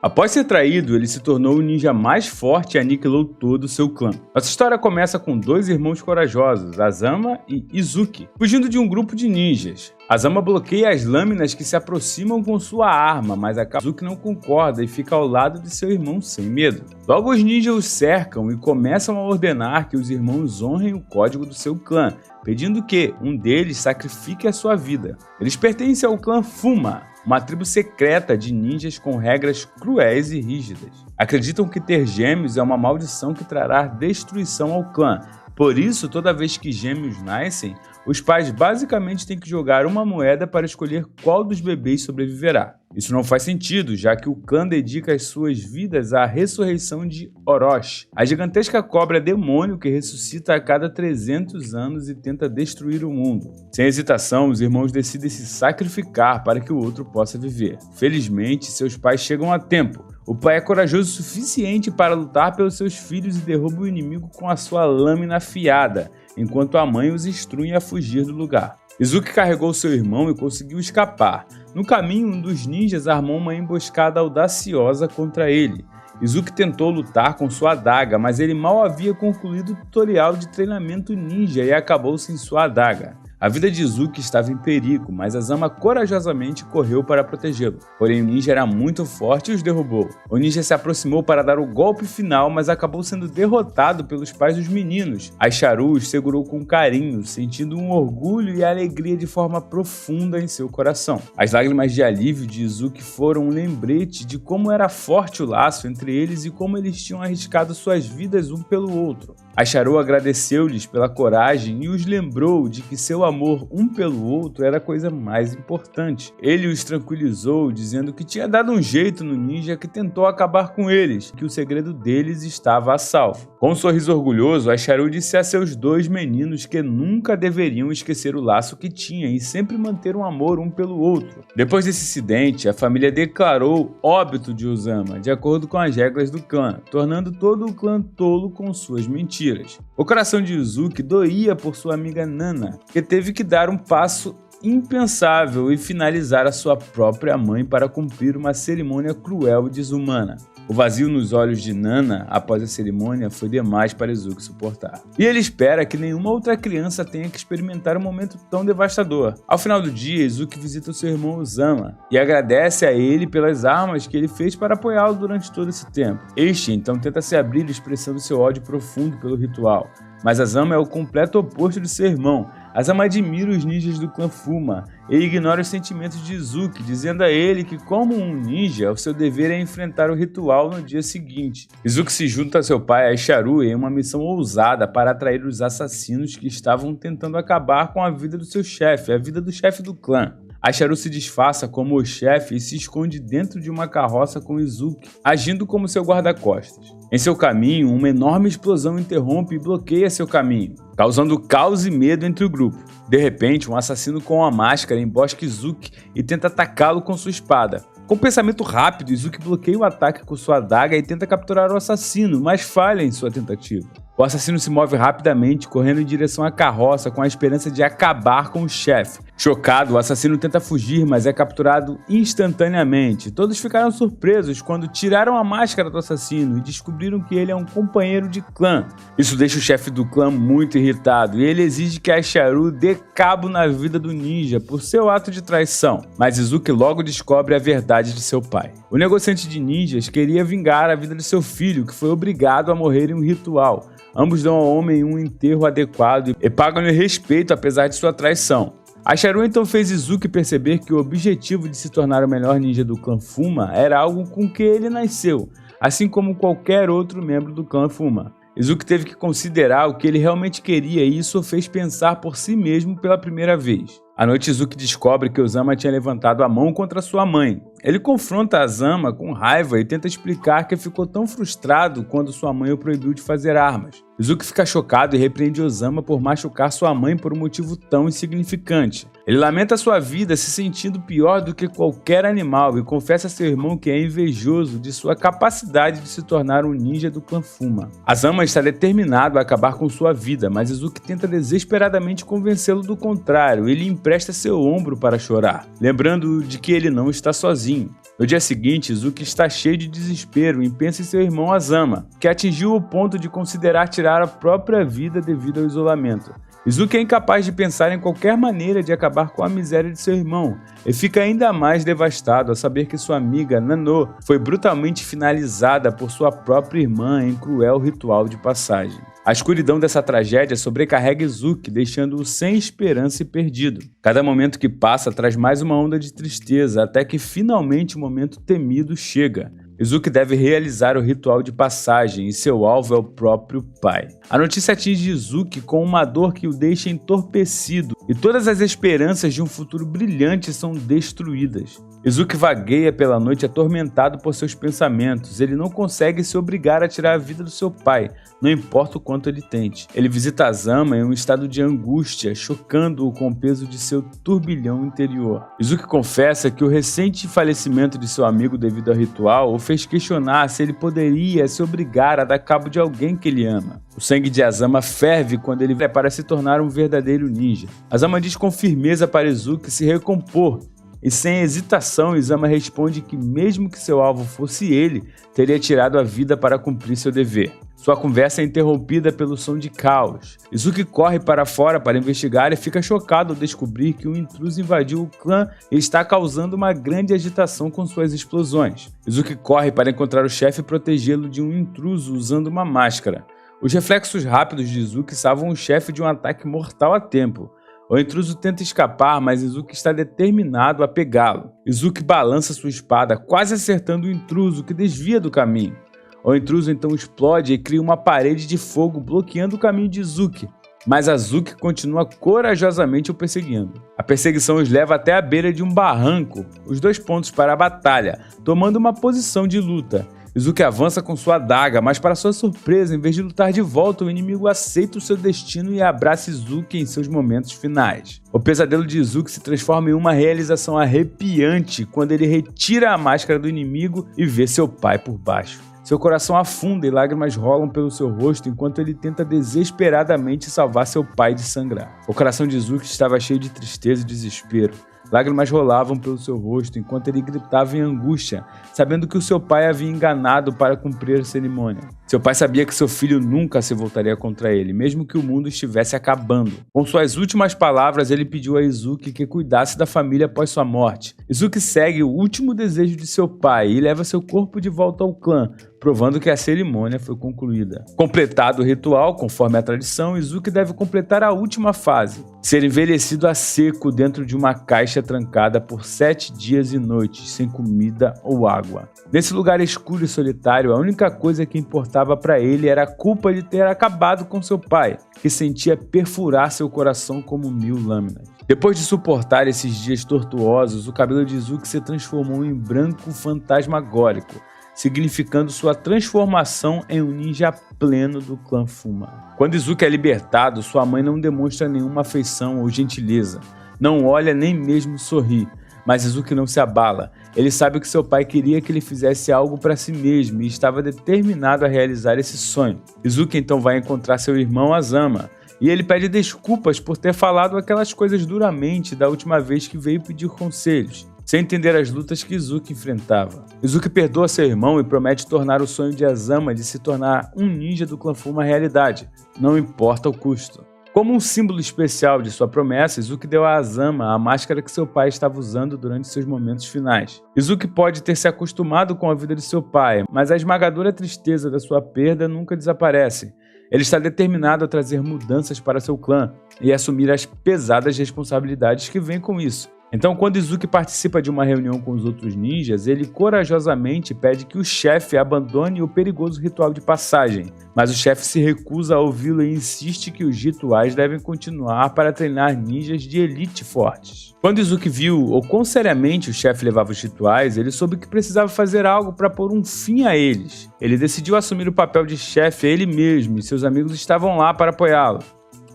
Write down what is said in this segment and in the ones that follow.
Após ser traído, ele se tornou o ninja mais forte e aniquilou todo o seu clã. Nossa história começa com dois irmãos corajosos, Azama e Izuki, fugindo de um grupo de ninjas. Azama bloqueia as lâminas que se aproximam com sua arma, mas Izuki não concorda e fica ao lado de seu irmão sem medo. Logo os ninjas o cercam e começam a ordenar que os irmãos honrem o código do seu clã, pedindo que um deles sacrifique a sua vida. Eles pertencem ao clã Fuma, uma tribo secreta de ninjas com regras cruéis e rígidas. Acreditam que ter gêmeos é uma maldição que trará destruição ao clã. Por isso, toda vez que gêmeos nascem, os pais basicamente têm que jogar uma moeda para escolher qual dos bebês sobreviverá. Isso não faz sentido, já que o clã dedica as suas vidas à ressurreição de Orochi, a gigantesca cobra demônio que ressuscita a cada 300 anos e tenta destruir o mundo. Sem hesitação, os irmãos decidem se sacrificar para que o outro possa viver. Felizmente, seus pais chegam a tempo. O pai é corajoso o suficiente para lutar pelos seus filhos e derruba o inimigo com a sua lâmina afiada, enquanto a mãe os instrui a fugir do lugar. Izuki carregou seu irmão e conseguiu escapar. No caminho, um dos ninjas armou uma emboscada audaciosa contra ele. Izuki tentou lutar com sua adaga, mas ele mal havia concluído o tutorial de treinamento ninja e acabou sem sua adaga. A vida de Izuki estava em perigo, mas Azama corajosamente correu para protegê-lo. Porém, o ninja era muito forte e os derrubou. O ninja se aproximou para dar o golpe final, mas acabou sendo derrotado pelos pais dos meninos. Aisharu os segurou com carinho, sentindo um orgulho e alegria de forma profunda em seu coração. As lágrimas de alívio de Izuki foram um lembrete de como era forte o laço entre eles e como eles tinham arriscado suas vidas um pelo outro. Aisharu agradeceu-lhes pela coragem e os lembrou de que seu amor um pelo outro era a coisa mais importante. Ele os tranquilizou, dizendo que tinha dado um jeito no ninja que tentou acabar com eles, que o segredo deles estava a salvo. Com um sorriso orgulhoso, Aisharu disse a seus dois meninos que nunca deveriam esquecer o laço que tinham e sempre manter um amor um pelo outro. Depois desse incidente, a família declarou óbito de Ozama, de acordo com as regras do clã, tornando todo o clã tolo com suas mentiras. O coração de Izuki doía por sua amiga Nana, que teve que dar um passo impensável e finalizar a sua própria mãe para cumprir uma cerimônia cruel e desumana. O vazio nos olhos de Nana após a cerimônia foi demais para Izuki suportar. E ele espera que nenhuma outra criança tenha que experimentar um momento tão devastador. Ao final do dia, Izuki visita o seu irmão Ozama e agradece a ele pelas armas que ele fez para apoiá-lo durante todo esse tempo. Este então tenta se abrir expressando seu ódio profundo pelo ritual. Mas Azama é o completo oposto de seu irmão. Azama admira os ninjas do clã Fuma e ignora os sentimentos de Izuki, dizendo a ele que, como um ninja, o seu dever é enfrentar o ritual no dia seguinte. Izuki se junta a seu pai Aisharu em uma missão ousada para atrair os assassinos que estavam tentando acabar com a vida do seu chefe, a vida do chefe do clã. Aisharu se disfarça como o chefe e se esconde dentro de uma carroça com Izuki, agindo como seu guarda-costas. Em seu caminho, uma enorme explosão interrompe e bloqueia seu caminho, causando caos e medo entre o grupo. De repente, um assassino com uma máscara embosca Izuki e tenta atacá-lo com sua espada. Com um pensamento rápido, Izuki bloqueia o ataque com sua adaga e tenta capturar o assassino, mas falha em sua tentativa. O assassino se move rapidamente, correndo em direção à carroça com a esperança de acabar com o chefe. Chocado, o assassino tenta fugir, mas é capturado instantaneamente. Todos ficaram surpresos quando tiraram a máscara do assassino e descobriram que ele é um companheiro de clã. Isso deixa o chefe do clã muito irritado e ele exige que Aisharu dê cabo na vida do ninja por seu ato de traição. Mas Izuki logo descobre a verdade de seu pai. O negociante de ninjas queria vingar a vida de seu filho, que foi obrigado a morrer em um ritual. Ambos dão ao homem um enterro adequado e pagam-lhe respeito apesar de sua traição. Aisharu então fez Izuki perceber que o objetivo de se tornar o melhor ninja do clã Fuma era algo com que ele nasceu, assim como qualquer outro membro do clã Fuma. Izuki teve que considerar o que ele realmente queria e isso o fez pensar por si mesmo pela primeira vez. À noite, Izuki descobre que Ozama tinha levantado a mão contra sua mãe. Ele confronta Azama com raiva e tenta explicar que ficou tão frustrado quando sua mãe o proibiu de fazer armas. Izuki fica chocado e repreende Ozama por machucar sua mãe por um motivo tão insignificante. Ele lamenta sua vida se sentindo pior do que qualquer animal e confessa a seu irmão que é invejoso de sua capacidade de se tornar um ninja do clã Fuma. Azama está determinado a acabar com sua vida, mas Izuki tenta desesperadamente convencê-lo do contrário. Ele empresta seu ombro para chorar, lembrando de que ele não está sozinho. No dia seguinte, Izuki está cheio de desespero e pensa em seu irmão Azama, que atingiu o ponto de considerar tirar a própria vida devido ao isolamento. Izuki é incapaz de pensar em qualquer maneira de acabar com a miséria de seu irmão e fica ainda mais devastado ao saber que sua amiga Nano foi brutalmente finalizada por sua própria irmã em cruel ritual de passagem. A escuridão dessa tragédia sobrecarrega Izuki, deixando-o sem esperança e perdido. Cada momento que passa traz mais uma onda de tristeza, até que finalmente o momento temido chega. Izuki deve realizar o ritual de passagem e seu alvo é o próprio pai. A notícia atinge Izuki com uma dor que o deixa entorpecido e todas as esperanças de um futuro brilhante são destruídas. Izuki vagueia pela noite atormentado por seus pensamentos. Ele não consegue se obrigar a tirar a vida do seu pai, não importa o quanto ele tente. Ele visita Azama em um estado de angústia, chocando-o com o peso de seu turbilhão interior. Izuki confessa que o recente falecimento de seu amigo devido ao ritual o fez questionar se ele poderia se obrigar a dar cabo de alguém que ele ama. O sangue de Azama ferve quando ele prepara se tornar um verdadeiro ninja. Azama diz com firmeza para Izuki se recompor, e sem hesitação Izama responde que mesmo que seu alvo fosse ele, teria tirado a vida para cumprir seu dever. Sua conversa é interrompida pelo som de caos. Izuki corre para fora para investigar e fica chocado ao descobrir que um intruso invadiu o clã e está causando uma grande agitação com suas explosões. Izuki corre para encontrar o chefe e protegê-lo de um intruso usando uma máscara. Os reflexos rápidos de Izuki salvam o chefe de um ataque mortal a tempo. O intruso tenta escapar, mas Izuki está determinado a pegá-lo. Izuki balança sua espada, quase acertando o intruso, que desvia do caminho. O intruso então explode e cria uma parede de fogo bloqueando o caminho de Izuki, mas Izuki continua corajosamente o perseguindo. A perseguição os leva até a beira de um barranco, os 2 pontos para a batalha, tomando uma posição de luta. Izuki avança com sua adaga, mas para sua surpresa, em vez de lutar de volta, o inimigo aceita o seu destino e abraça Izuki em seus momentos finais. O pesadelo de Izuki se transforma em uma realização arrepiante quando ele retira a máscara do inimigo e vê seu pai por baixo. Seu coração afunda e lágrimas rolam pelo seu rosto enquanto ele tenta desesperadamente salvar seu pai de sangrar. O coração de Izuki estava cheio de tristeza e desespero. Lágrimas rolavam pelo seu rosto enquanto ele gritava em angústia, sabendo que o seu pai havia enganado para cumprir a cerimônia. Seu pai sabia que seu filho nunca se voltaria contra ele, mesmo que o mundo estivesse acabando. Com suas últimas palavras, ele pediu a Izuki que cuidasse da família após sua morte. Izuki segue o último desejo de seu pai e leva seu corpo de volta ao clã, provando que a cerimônia foi concluída. Completado o ritual, conforme a tradição, Izuki deve completar a última fase, ser envelhecido a seco dentro de uma caixa trancada por 7 dias e noites, sem comida ou água. Nesse lugar escuro e solitário, a única coisa que importava para ele era a culpa de ter acabado com seu pai, que sentia perfurar seu coração como 1000 lâminas. Depois de suportar esses dias tortuosos, o cabelo de Izuki se transformou em branco fantasmagórico, significando sua transformação em um ninja pleno do clã Fuma. Quando Izuki é libertado, sua mãe não demonstra nenhuma afeição ou gentileza, não olha nem mesmo sorri, mas Izuki não se abala. Ele sabe que seu pai queria que ele fizesse algo para si mesmo e estava determinado a realizar esse sonho. Izuki então vai encontrar seu irmão Azama, e ele pede desculpas por ter falado aquelas coisas duramente da última vez que veio pedir conselhos, sem entender as lutas que Izuki enfrentava. Izuki perdoa seu irmão e promete tornar o sonho de Azama de se tornar um ninja do clã Fuma realidade, não importa o custo. Como um símbolo especial de sua promessa, Izuki deu a Azama a máscara que seu pai estava usando durante seus momentos finais. Izuki pode ter se acostumado com a vida de seu pai, mas a esmagadora tristeza da sua perda nunca desaparece. Ele está determinado a trazer mudanças para seu clã e assumir as pesadas responsabilidades que vêm com isso. Então, quando Izuki participa de uma reunião com os outros ninjas, ele corajosamente pede que o chefe abandone o perigoso ritual de passagem, mas o chefe se recusa a ouvi-lo e insiste que os rituais devem continuar para treinar ninjas de elite fortes. Quando Izuki viu o quão seriamente o chefe levava os rituais, ele soube que precisava fazer algo para pôr um fim a eles. Ele decidiu assumir o papel de chefe a ele mesmo e seus amigos estavam lá para apoiá-lo.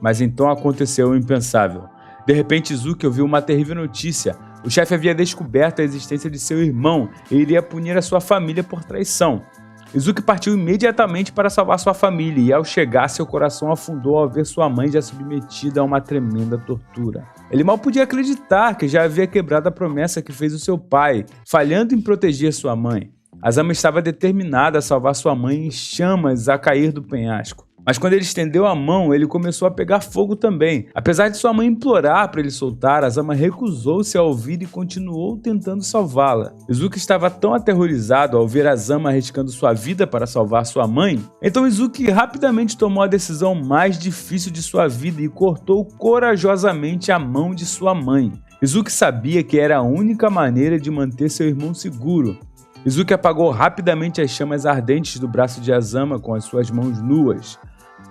Mas então aconteceu o impensável. De repente, Izuki ouviu uma terrível notícia. O chefe havia descoberto a existência de seu irmão e iria punir a sua família por traição. Izuki partiu imediatamente para salvar sua família e ao chegar seu coração afundou ao ver sua mãe já submetida a uma tremenda tortura. Ele mal podia acreditar que já havia quebrado a promessa que fez o seu pai, falhando em proteger sua mãe. Azama estava determinada a salvar sua mãe em chamas a cair do penhasco. Mas quando ele estendeu a mão, ele começou a pegar fogo também. Apesar de sua mãe implorar para ele soltar, Azama recusou-se a ouvir e continuou tentando salvá-la. Izuki estava tão aterrorizado ao ver Azama arriscando sua vida para salvar sua mãe, então Izuki rapidamente tomou a decisão mais difícil de sua vida e cortou corajosamente a mão de sua mãe. Izuki sabia que era a única maneira de manter seu irmão seguro. Izuki apagou rapidamente as chamas ardentes do braço de Azama com as suas mãos nuas.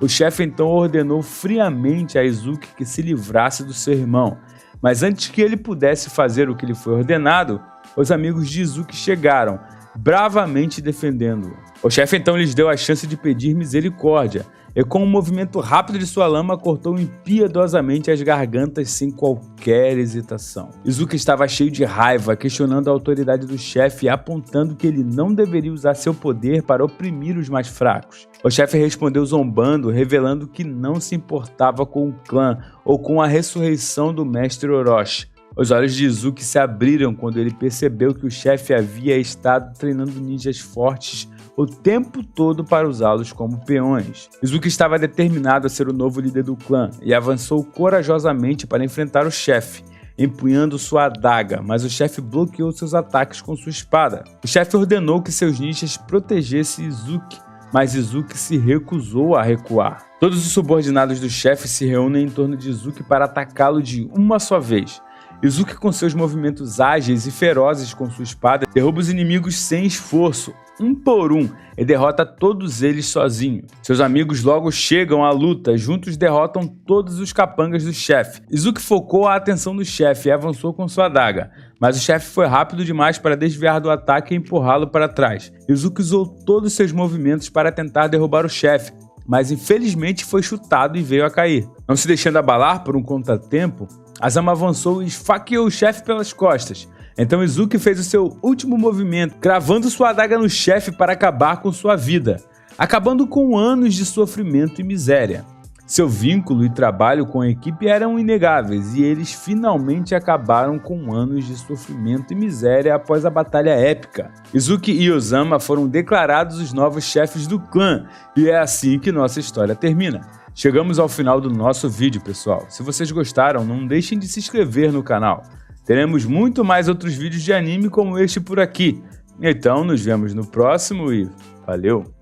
O chefe então ordenou friamente a Izuki que se livrasse do seu irmão, mas antes que ele pudesse fazer o que lhe foi ordenado, os amigos de Izuki chegaram, bravamente defendendo-o. O chefe então lhes deu a chance de pedir misericórdia, e com um movimento rápido de sua lama cortou impiedosamente as gargantas sem qualquer hesitação. Izuki estava cheio de raiva, questionando a autoridade do chefe e apontando que ele não deveria usar seu poder para oprimir os mais fracos. O chefe respondeu zombando, revelando que não se importava com o clã ou com a ressurreição do mestre Orochi. Os olhos de Izuki se abriram quando ele percebeu que o chefe havia estado treinando ninjas fortes o tempo todo para usá-los como peões. Izuki estava determinado a ser o novo líder do clã e avançou corajosamente para enfrentar o chefe, empunhando sua adaga, mas o chefe bloqueou seus ataques com sua espada. O chefe ordenou que seus ninjas protegessem Izuki, mas Izuki se recusou a recuar. Todos os subordinados do chefe se reúnem em torno de Izuki para atacá-lo de uma só vez. Izuki, com seus movimentos ágeis e ferozes com sua espada, derruba os inimigos sem esforço, um por um, e derrota todos eles sozinho. Seus amigos logo chegam à luta, juntos derrotam todos os capangas do chefe. Izuki focou a atenção do chefe e avançou com sua adaga, mas o chefe foi rápido demais para desviar do ataque e empurrá-lo para trás. Izuki usou todos seus movimentos para tentar derrubar o chefe, mas infelizmente foi chutado e veio a cair. Não se deixando abalar por um contratempo, Azama avançou e esfaqueou o chefe pelas costas. Então Izuki fez o seu último movimento, cravando sua adaga no chefe para acabar com sua vida, acabando com anos de sofrimento e miséria. Seu vínculo e trabalho com a equipe eram inegáveis e eles finalmente acabaram com anos de sofrimento e miséria após a batalha épica. Izuki e Ozama foram declarados os novos chefes do clã e é assim que nossa história termina. Chegamos ao final do nosso vídeo, pessoal. Se vocês gostaram, não deixem de se inscrever no canal. Teremos muito mais outros vídeos de anime como este por aqui. Então, nos vemos no próximo e valeu!